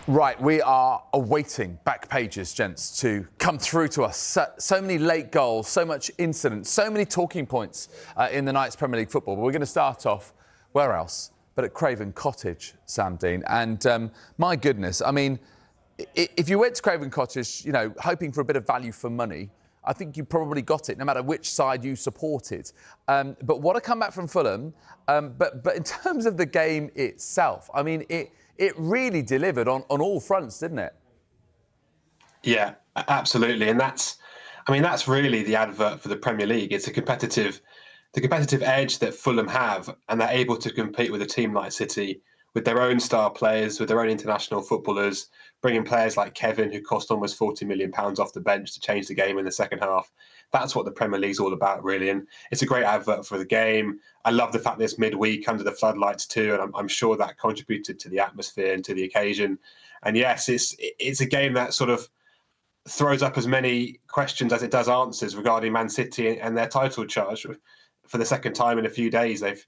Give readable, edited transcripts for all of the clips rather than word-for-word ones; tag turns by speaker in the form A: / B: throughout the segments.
A: Right, we are awaiting back pages, gents, to come through to us. So many late goals, so much incident, so many talking points in the night's Premier League football. But we're going to start off, where else but at Craven Cottage, Sam Dean. And my goodness, I mean, if you went to Craven Cottage, you know, hoping for a bit of value for money, I think you probably got it, no matter which side you supported. But what a comeback from Fulham. But in terms of the game itself, I mean, it really delivered on all fronts, didn't it?
B: Yeah, absolutely. And that's really the advert for the Premier League. It's the competitive edge that Fulham have, and they're able to compete with a team like City with their own star players, with their own international footballers, bringing players like Kevin, who cost almost £40 million off the bench to change the game in the second half. That's what the Premier League's all about, really. And it's a great advert for the game. I love the fact that it's midweek under the floodlights too, and I'm sure that contributed to the atmosphere and to the occasion. And yes, it's a game that sort of throws up as many questions as it does answers regarding Man City and their title charge. For the second time in a few days, they've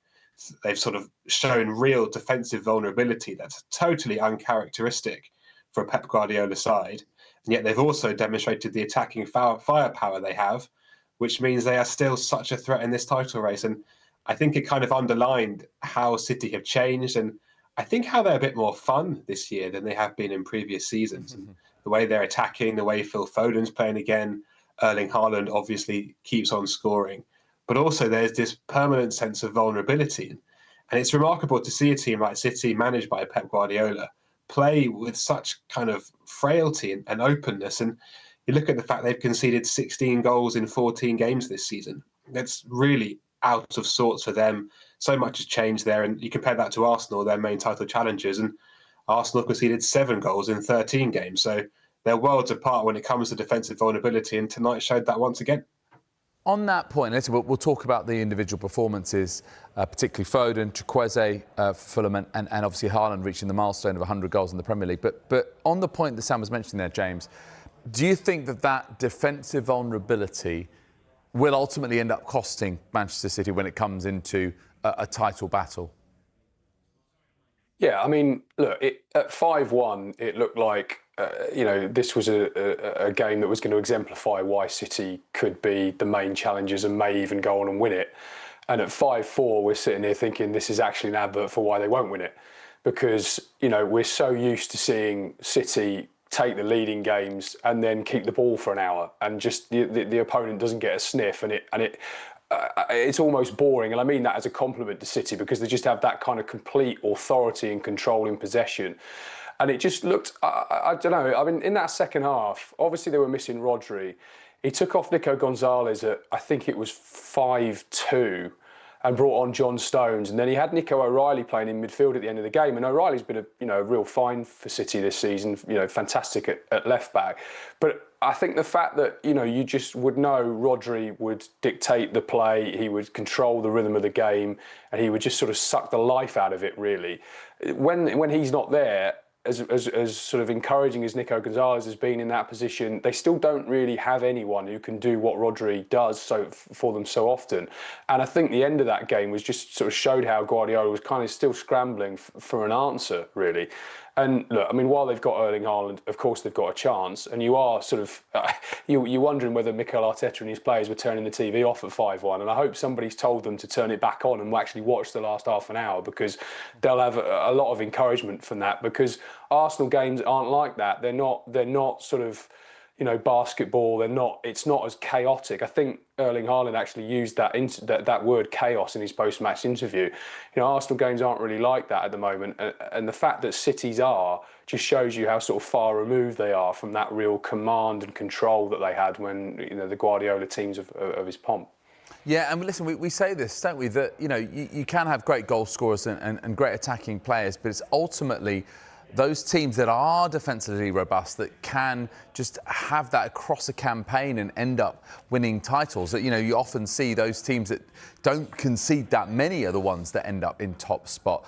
B: sort of shown real defensive vulnerability that's totally uncharacteristic for a Pep Guardiola side. And yet they've also demonstrated the attacking firepower they have, which means they are still such a threat in this title race. And I think it kind of underlined how City have changed, and I think how they're a bit more fun this year than they have been in previous seasons. And the way they're attacking, the way Phil Foden's playing again, Erling Haaland obviously keeps on scoring. But also there's this permanent sense of vulnerability. And it's remarkable to see a team like City, managed by Pep Guardiola, play with such kind of frailty and openness. And you look at the fact they've conceded 16 goals in 14 games this season. That's really out of sorts for them. So much has changed there. And you compare that to Arsenal, their main title challengers, and Arsenal conceded 7 goals in 13 games. So they're worlds apart when it comes to defensive vulnerability. And tonight showed that once again.
A: On that point, we'll talk about the individual performances, particularly Foden, Chukwueze for Fulham, and obviously Haaland reaching the milestone of 100 goals in the Premier League. But on the point that Sam was mentioning there, James, do you think that defensive vulnerability will ultimately end up costing Manchester City when it comes into a title battle?
C: Yeah, I mean, look, at 5-1, it looked like, this was a game that was going to exemplify why City could be the main challengers and may even go on and win it. And at 5-4, we're sitting here thinking this is actually an advert for why they won't win it. Because, we're so used to seeing City take the lead in games and then keep the ball for an hour, and just the opponent doesn't get a sniff, and it's almost boring. And I mean that as a compliment to City, because they just have that kind of complete authority and control in possession. And it just looked, I don't know, I mean, in that second half, obviously they were missing Rodri. He took off Nico Gonzalez at, I think it was 5-2, and brought on John Stones. And then he had Nico O'Reilly playing in midfield at the end of the game. And O'Reilly's been a real find for City this season, fantastic at left back. But I think the fact that, you just would know Rodri would dictate the play, he would control the rhythm of the game, and he would just sort of suck the life out of it, really. When he's not there, as sort of encouraging as Nico Gonzalez has been in that position, they still don't really have anyone who can do what Rodri does for them so often. And I think the end of that game was just sort of showed how Guardiola was kind of still scrambling for an answer, really. And look, I mean, while they've got Erling Haaland, of course they've got a chance. And you are sort of, you're wondering whether Mikel Arteta and his players were turning the TV off at 5-1. And I hope somebody's told them to turn it back on and actually watch the last half an hour, because they'll have a lot of encouragement from that. Because Arsenal games aren't like that. They're not sort of, basketball. It's not as chaotic. I think Erling Haaland actually used that word chaos in his post-match interview. Arsenal games aren't really like that at the moment, and the fact that City's are just shows you how sort of far removed they are from that real command and control that they had when the Guardiola teams of his pomp.
A: Yeah, and listen, we say this, don't we, that you can have great goal scorers and great attacking players, but it's ultimately those teams that are defensively robust, that can just have that across a campaign and end up winning titles. That you often see those teams that don't concede that many are the ones that end up in top spot.